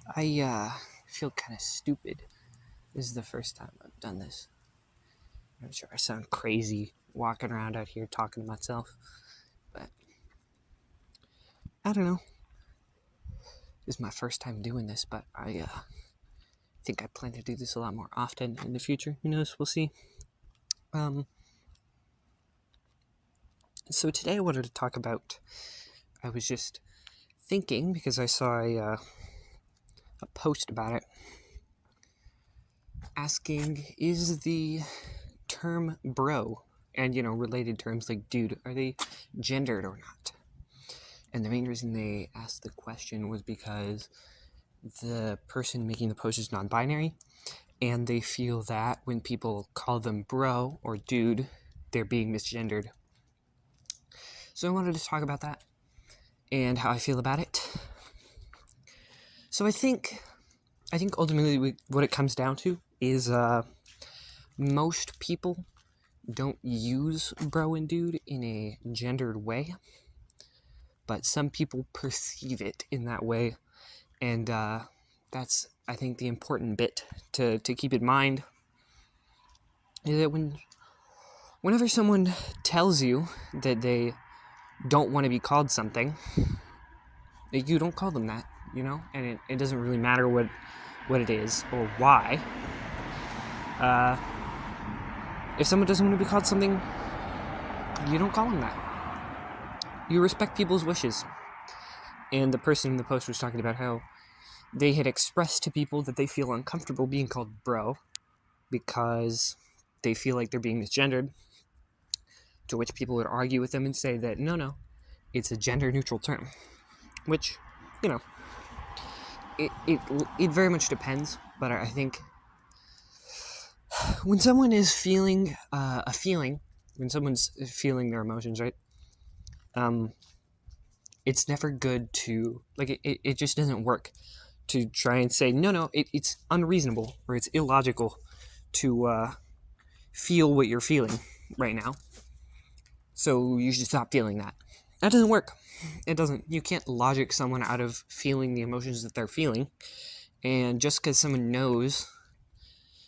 I feel kind of stupid. This is the first time I've done this. I'm sure I sound crazy walking around out here talking to myself, but I don't know. This is my first time doing this, but I think I plan to do this a lot more often in the future. Who knows? We'll see. Um, so today I wanted to talk about. I was just thinking because I saw a post about it asking, is the term bro and related terms like dude, are they gendered or not? And the main reason they asked the question was because the person making the post is non-binary, and they feel that when people call them bro or dude, they're being misgendered. So I wanted to talk about that and how I feel about it. So I think ultimately what it comes down to is most people don't use bro and dude in a gendered way, but some people perceive it in that way, and that's, I think, the important bit to keep in mind, is that whenever someone tells you that they don't want to be called something, you don't call them that, and it doesn't really matter what it is or why. If someone doesn't want to be called something, you don't call them that. You respect people's wishes. And the person in the post was talking about how they had expressed to people that they feel uncomfortable being called bro because they feel like they're being misgendered, to which people would argue with them and say that no, it's a gender-neutral term, which, it very much depends, but I think when someone is feeling when someone's feeling their emotions, right, it's never good to, it just doesn't work to try and say, no, it's unreasonable or it's illogical to feel what you're feeling right now, so you should stop feeling that. That doesn't work. It doesn't. You can't logic someone out of feeling the emotions that they're feeling, and just because someone knows,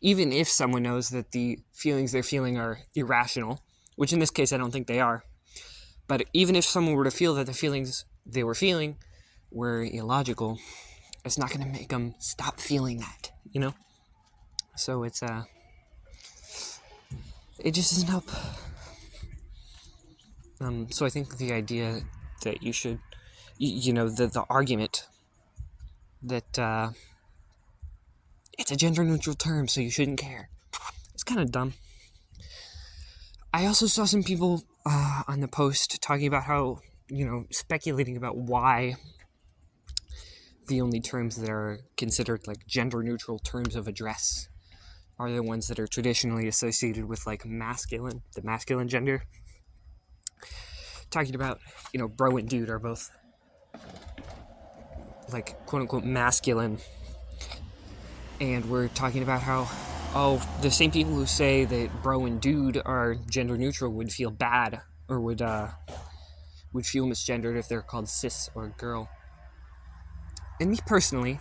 even if someone knows that the feelings they're feeling are irrational, which in this case I don't think they are, but even if someone were to feel that the feelings they were feeling were illogical, it's not going to make them stop feeling that, So it just doesn't help. So I think the idea that you should, the argument that it's a gender-neutral term, so you shouldn't care, it's kind of dumb. I also saw some people on the post talking about how, speculating about why the only terms that are considered like gender-neutral terms of address are the ones that are traditionally associated with like the masculine gender. Talking about, bro and dude are both like quote-unquote masculine, and we're talking about how, the same people who say that bro and dude are gender neutral would feel bad or would feel misgendered if they're called cis or girl. And me personally,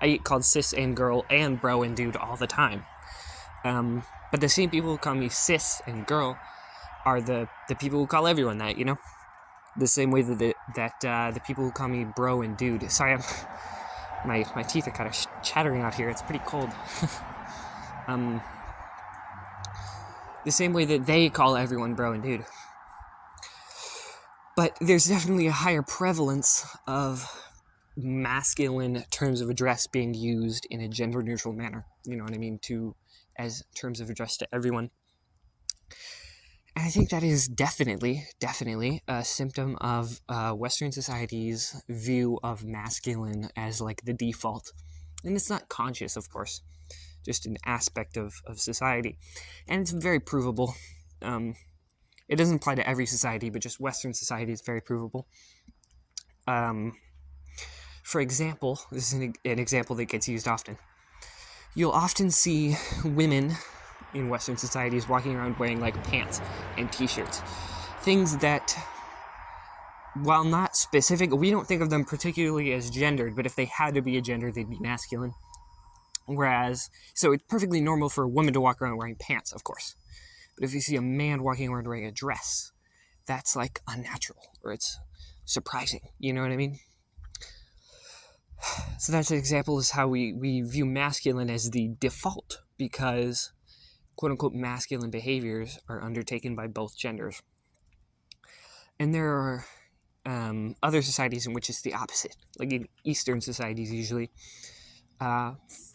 I get called cis and girl and bro and dude all the time. But the same people who call me cis and girl are the people who call everyone that, the same way that the people who call me bro and dude. Sorry, my teeth are kind of chattering out here. It's pretty cold. The same way that they call everyone bro and dude. But there's definitely a higher prevalence of masculine terms of address being used in a gender-neutral manner. You know what I mean? As terms of address to everyone. And I think that is definitely a symptom of Western society's view of masculine as like the default. And it's not conscious, of course, just an aspect of society. And it's very provable. It doesn't apply to every society, but just Western society is very provable. For example, this is an example that gets used often. You'll often see women in Western societies walking around wearing like pants and t-shirts. Things that while not specific, we don't think of them particularly as gendered, but if they had to be a gender, they'd be masculine. Whereas, so it's perfectly normal for a woman to walk around wearing pants, of course. But if you see a man walking around wearing a dress, that's like unnatural, or it's surprising, you know what I mean? So that's an example is how we view masculine as the default, because quote-unquote masculine behaviors are undertaken by both genders. And there are other societies in which it's the opposite. Like in Eastern societies, usually,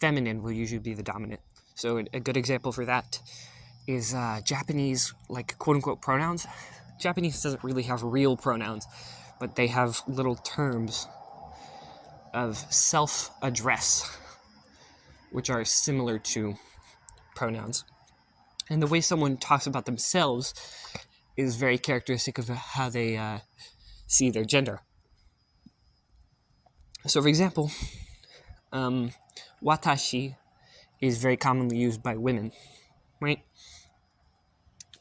feminine will usually be the dominant. So a good example for that is Japanese, like, quote-unquote pronouns. Japanese doesn't really have real pronouns, but they have little terms of self-address, which are similar to pronouns. And the way someone talks about themselves is very characteristic of how they see their gender. So, for example, watashi is very commonly used by women, right?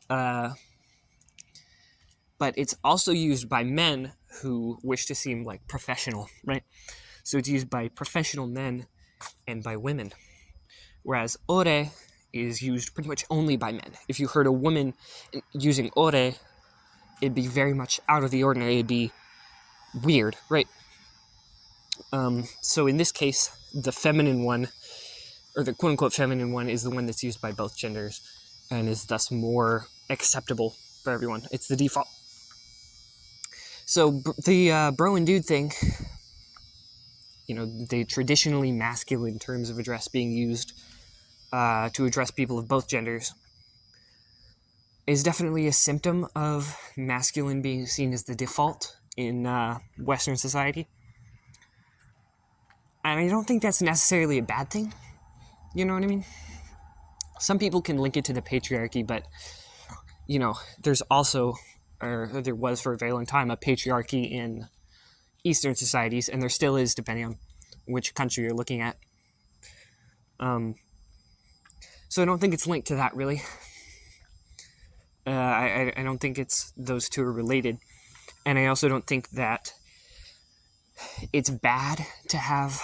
But it's also used by men who wish to seem like professional, right? So it's used by professional men and by women. Whereas ore is used pretty much only by men. If you heard a woman using ore, it'd be very much out of the ordinary. It'd be weird, right? So in this case, the feminine one, or the quote-unquote feminine one, is the one that's used by both genders and is thus more acceptable for everyone. It's the default. So the bro and dude thing, the traditionally masculine terms of address being used to address people of both genders is definitely a symptom of masculine being seen as the default in Western society. And I don't think that's necessarily a bad thing. You know what I mean? Some people can link it to the patriarchy, but, there's also, or there was for a very long time, a patriarchy in Eastern societies, and there still is, depending on which country you're looking at. So I don't think it's linked to that, really. I don't think those two are related. And I also don't think that it's bad to have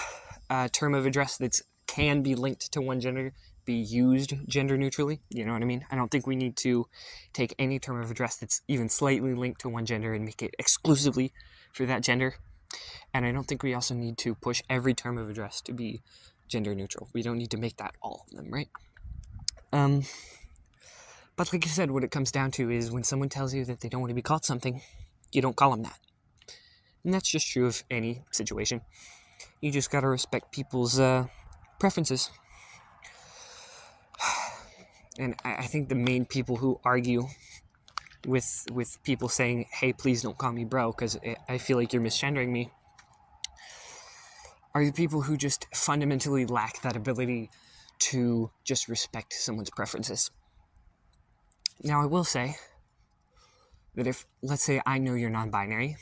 a term of address that can be linked to one gender be used gender neutrally. You know what I mean? I don't think we need to take any term of address that's even slightly linked to one gender and make it exclusively for that gender. And I don't think we also need to push every term of address to be gender neutral. We don't need to make that all of them, right? But like I said, what it comes down to is when someone tells you that they don't want to be called something, you don't call them that. And that's just true of any situation. You just gotta respect people's preferences. And I think the main people who argue with people saying, hey, please don't call me bro, because I feel like you're misgendering me, are the people who just fundamentally lack that ability to just respect someone's preferences. Now, I will say that if, let's say, I know you're non-binary,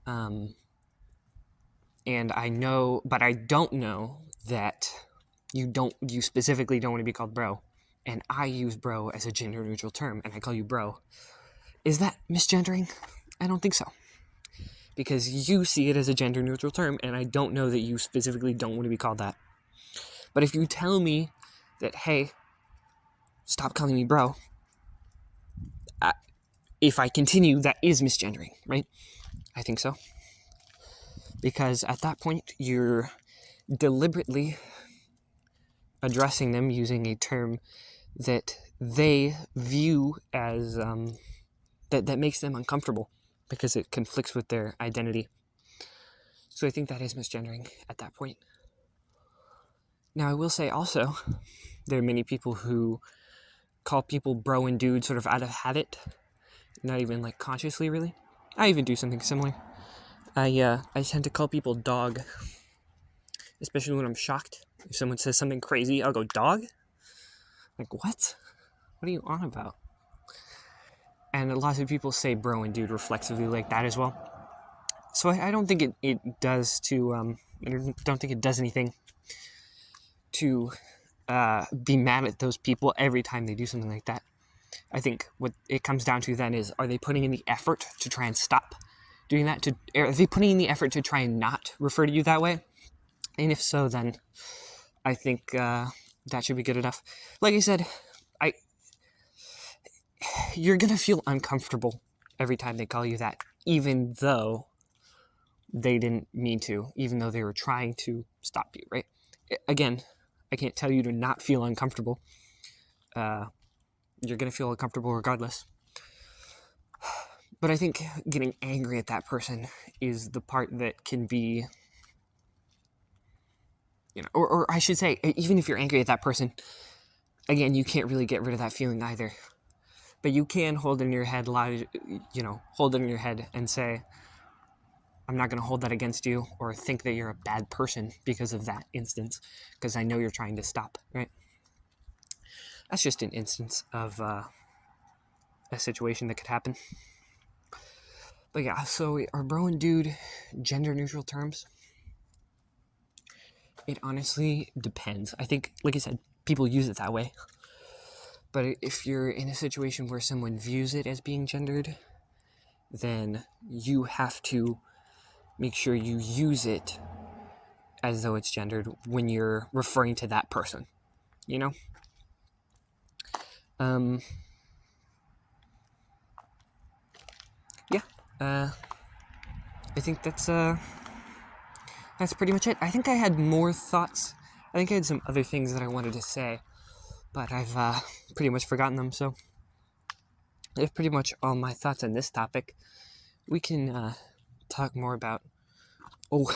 and I know, but I don't know that you specifically don't want to be called bro, and I use bro as a gender-neutral term, and I call you bro, is that misgendering? I don't think so. Because you see it as a gender-neutral term, and I don't know that you specifically don't want to be called that. But if you tell me that, hey, stop calling me bro, if I continue, that is misgendering, right? I think so. Because at that point, you're deliberately addressing them using a term that they view as, that makes them uncomfortable because it conflicts with their identity. So I think that is misgendering at that point. Now, I will say also, there are many people who call people bro and dude sort of out of habit, not even like consciously, really. I even do something similar. I tend to call people dog, especially when I'm shocked. If someone says something crazy, I'll go, dog? Like, what? What are you on about? And a lot of people say bro and dude reflexively like that as well. So I don't think it does to, I don't think it does anything to be mad at those people every time they do something like that. I think what it comes down to then is, are they putting in the effort to try and stop doing that to, are they putting in the effort to try and not refer to you that way? And if so, then I think that should be good enough. Like I said, you're gonna feel uncomfortable every time they call you that, even though they didn't mean to, even though they were trying to stop you, right? Again, I can't tell you to not feel uncomfortable. You're gonna feel uncomfortable regardless. But I think getting angry at that person is the part that can be, or I should say, even if you're angry at that person, again, you can't really get rid of that feeling either. But you can hold it in your head, hold it in your head and say, I'm not going to hold that against you, or think that you're a bad person because of that instance, because I know you're trying to stop, right? That's just an instance of a situation that could happen. But yeah, so are bro and dude gender neutral terms? It honestly depends. I think, like I said, people use it that way. But if you're in a situation where someone views it as being gendered, then you have to make sure you use it as though it's gendered when you're referring to that person, I think that's pretty much it. I think I had more thoughts. I think I had some other things that I wanted to say, but I've pretty much forgotten them, so that's pretty much all my thoughts on this topic. We can talk more about... Oh,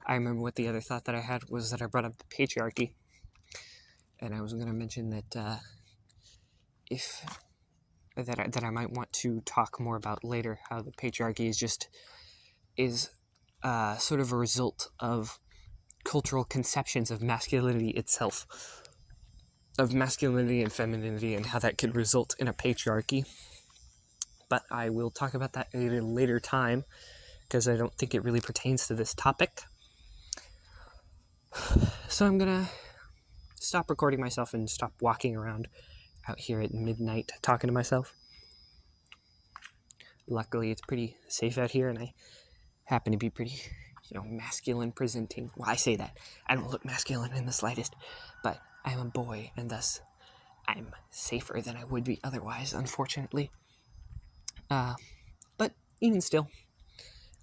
I remember what the other thought that I had was that I brought up the patriarchy, and I was going to mention that that I might want to talk more about later, how the patriarchy is sort of a result of cultural conceptions of masculinity itself, of masculinity and femininity, and how that could result in a patriarchy. But I will talk about that at a later time, because I don't think it really pertains to this topic. So I'm gonna stop recording myself and stop walking around out here at midnight talking to myself. Luckily, it's pretty safe out here, and I happen to be pretty, masculine presenting. Well, I say that. I don't look masculine in the slightest, but I'm a boy, and thus I'm safer than I would be otherwise, unfortunately. But even still,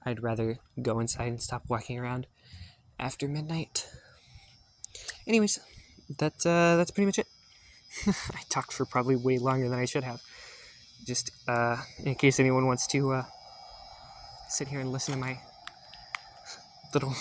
I'd rather go inside and stop walking around after midnight. Anyways, that's pretty much it. I talked for probably way longer than I should have. Just in case anyone wants to sit here and listen to my little